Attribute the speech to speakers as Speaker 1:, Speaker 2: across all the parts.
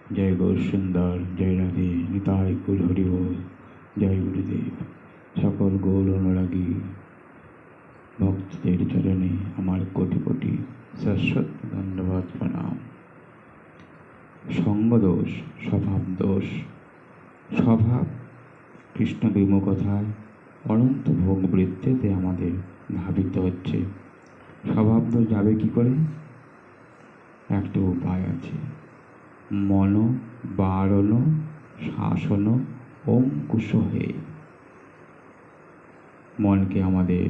Speaker 1: जय गौर सुंदर, जय राधे निताय कुल हरि बोल। जय गुरुदेव। सकल गौर अनुरागी भक्तদের চরণে আমার কোটি কোটি শাশ্বত ধন্যবাদ প্রণাম। সঙ্গদোষ, স্বভাব দোষ। স্বভাব কৃষ্ণ বিমুখতায় অনন্ত ভোগ বৃত্তিতে আমাদের ধাবিত হচ্ছে। স্বভাব দোষ যাবে কি করে? একটা উপায় আছে। মন বারণ শাসন অঙ্কুশ হে। মনকে আমাদের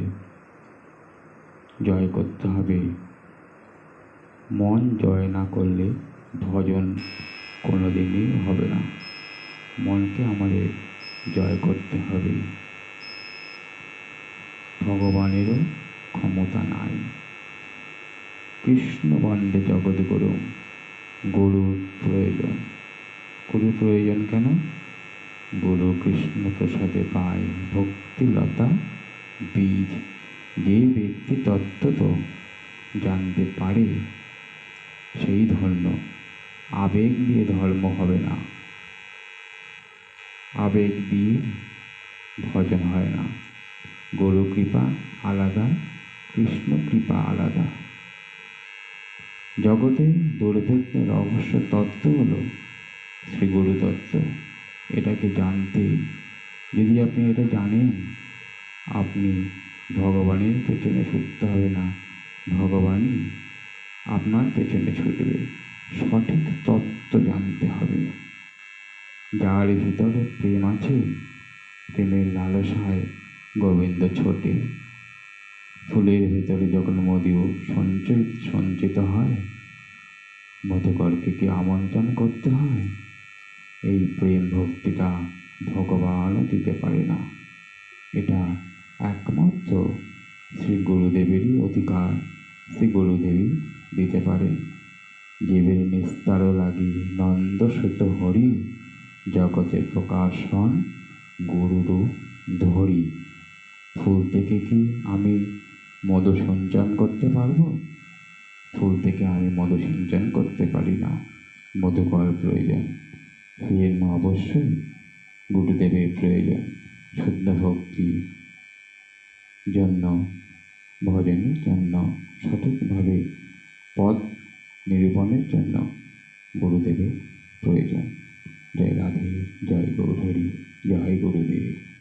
Speaker 1: জয় করতে হবে। মন জয় না করলে ভজন কোনোদিনই হবে না। মনকে আমাদের জয় করতে হবে। ভগবানেরও ক্ষমতা নাই। কৃষ্ণ বন্দে জগৎগুরু। গুরুর প্রয়োজন। গুরুর প্রয়োজন কেন? গুরু কৃষ্ণ প্রসাদে পায় ভক্তিলতা বীজ। যে ব্যক্তি তত্ত্ব জানতে পারে সেই ধন্য। আবেগ দিয়ে ধর্ম হবে না, আবেগ দিয়ে ভজন হয় না। গুরু কৃপা আলাদা, কৃষ্ণ কৃপা আলাদা। জগতে দুর্ভেদ্যের রহস্য তত্ত্ব হলো শ্রী গুরু তত্ত্ব। এটাকে জানতে, যদি আপনি এটা জানেন, আপনি ভগবানের পেছনে ছুটতে হবে না, ভগবানই আপনার পেছনে ছুটবে। সঠিক তত্ত্ব জানতে হবে। যার ভিতরে প্রেম আছে, প্রেমের লালসায় গোবিন্দ ছোটে। ফুলের ভিতরে যখন মধু সঞ্চিত হয়, মধুকরকে কি আমন্ত্রণ করতে হয়? এই প্রেম ভক্তিটা ভগবানও দিতে পারে না। এটা একমাত্র শ্রী গুরুদেবেরই অধিকার। শ্রী গুরুদেবই দিতে পারেন। জীবের নিস্তার লাগি নন্দ সুত হরি। জগতে প্রকাশ হন গুরুরু ধরি। ফুল থেকে কি আমি মধু সঞ্চয়ন করতে পারবো? ফুল থেকে আমি মধু সঞ্চয়ন করতে পারি না। মধুকর প্রয়োজন। সেই জন্য অবশ্যই গুরুদেবের প্রয়োজন। শুদ্ধ ভক্তির জন্য, ভজনের জন্য, সঠিকভাবে পথ নিরূপণের জন্য গুরুদেবের প্রয়োজন। জয় রাধে, জয় গৌর হরি, জয় গুরুদেব।